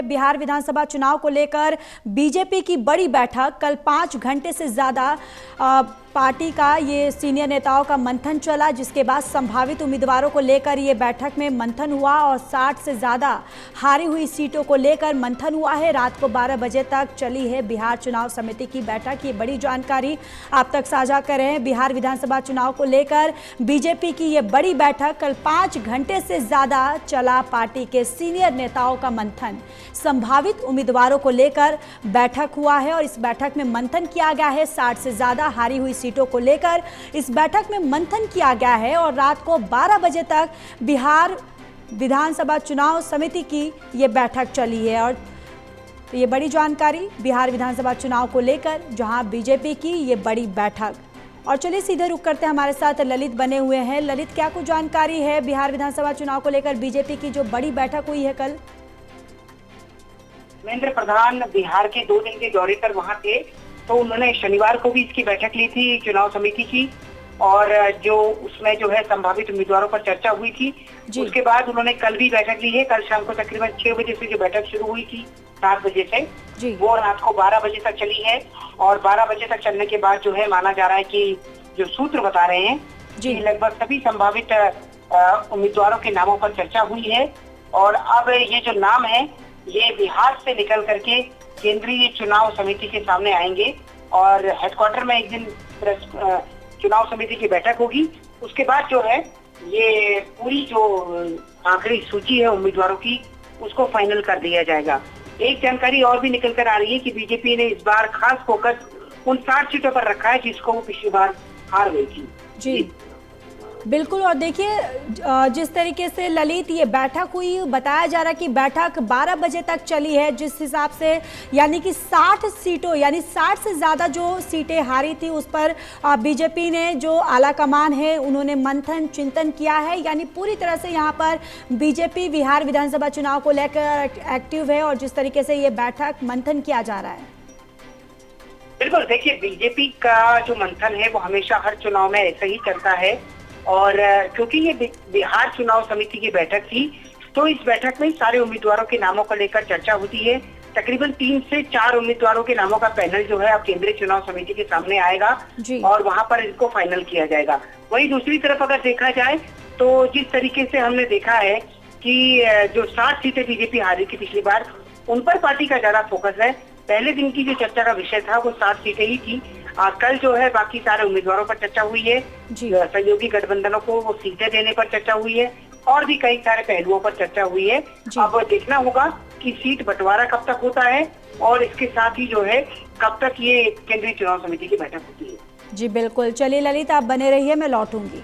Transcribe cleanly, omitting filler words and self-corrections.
बिहार विधानसभा चुनाव को लेकर बीजेपी की बड़ी बैठक। कल 5 घंटे से ज्यादा पार्टी का ये सीनियर नेताओं का मंथन चला, जिसके बाद संभावित उम्मीदवारों को लेकर ये बैठक में मंथन हुआ और 60 से ज़्यादा हारी हुई सीटों को लेकर मंथन हुआ है। रात को 12 बजे तक चली है बिहार चुनाव समिति की बैठक। ये बड़ी जानकारी आप तक साझा कर रहे हैं। बिहार विधानसभा चुनाव को लेकर बीजेपी की ये बड़ी बैठक, कल 5 घंटे से ज़्यादा चला पार्टी के सीनियर नेताओं का मंथन। संभावित उम्मीदवारों को लेकर बैठक हुआ है और इस बैठक में मंथन किया गया है। 60 से ज़्यादा हारी हुई सीटों को लेकर इस बैठक में मंथन किया गया है और रात को 12 बजे तक बिहार विधानसभा चुनाव समिति की ये बैठक चली है। और ये बड़ी जानकारी बिहार विधानसभा चुनाव को लेकर, जहां बीजेपी की ये बड़ी बैठक। और चलिए सीधे रुक करते हैं, हमारे साथ ललित बने हुए हैं। ललित, क्या कुछ जानकारी है बिहार विधानसभा चुनाव को लेकर बीजेपी की जो बड़ी बैठक हुई है कल? महेंद्र प्रधान बिहार के 2 दिन के दौरे पर वहां थे, तो उन्होंने शनिवार को भी इसकी बैठक ली थी चुनाव समिति की, और जो उसमें जो है संभावित उम्मीदवारों पर चर्चा हुई थी। उसके बाद उन्होंने कल भी बैठक ली है। कल शाम को तकरीबन 6 बजे से जो बैठक शुरू हुई थी, 7 बजे से, वो रात को 12 बजे तक चली है। और 12 बजे तक चलने के बाद जो है माना जा रहा है कि जो सूत्र बता रहे हैं कि लगभग सभी संभावित उम्मीदवारों के नामों पर चर्चा हुई है। और अब ये जो नाम है ये बिहार से निकल करके केंद्रीय चुनाव समिति के सामने आएंगे और हेडक्वार्टर में एक दिन चुनाव समिति की बैठक होगी। उसके बाद जो है ये पूरी जो आखिरी सूची है उम्मीदवारों की, उसको फाइनल कर दिया जाएगा। एक जानकारी और भी निकल कर आ रही है कि बीजेपी ने इस बार खास फोकस उन 60 सीटों पर रखा है जिसको वो पिछली बार हार गई थी। जी बिल्कुल। और देखिए, जिस तरीके से ललित ये बैठक हुई, बताया जा रहा है कि बैठक 12 बजे तक चली है, जिस हिसाब से यानी कि 60 सीटों, यानी 60 से ज़्यादा जो सीटें हारी थी उस पर बीजेपी ने जो आला कमान है उन्होंने मंथन चिंतन किया है। यानी पूरी तरह से यहाँ पर बीजेपी बिहार विधानसभा चुनाव को लेकर एक्टिव है और जिस तरीके से ये बैठक मंथन किया जा रहा है। बिल्कुल, देखिए बीजेपी का जो मंथन है वो हमेशा हर चुनाव में ऐसा ही चलता है। और क्योंकि ये बिहार चुनाव समिति की बैठक थी, तो इस बैठक में सारे उम्मीदवारों के नामों को लेकर चर्चा होती है। तकरीबन 3 से 4 उम्मीदवारों के नामों का पैनल जो है अब केंद्रीय चुनाव समिति के सामने आएगा और वहां पर इसको फाइनल किया जाएगा। वहीं दूसरी तरफ अगर देखा जाए तो जिस तरीके से हमने देखा है कि जो 60 सीटें बीजेपी हारी थी पिछली बार, उन पर पार्टी का ज्यादा फोकस है। पहले दिन की जो चर्चा का विषय था वो 60 सीटें ही थी। कल जो है बाकी सारे उम्मीदवारों पर चर्चा हुई है, सहयोगी गठबंधनों को वो सीटें देने पर चर्चा हुई है और भी कई सारे पहलुओं पर चर्चा हुई है। अब देखना होगा कि सीट बंटवारा कब तक होता है और इसके साथ ही जो है कब तक ये केंद्रीय चुनाव समिति की बैठक होती है। जी बिल्कुल। चलिए ललित, आप बने रहिए, मैं लौटूंगी।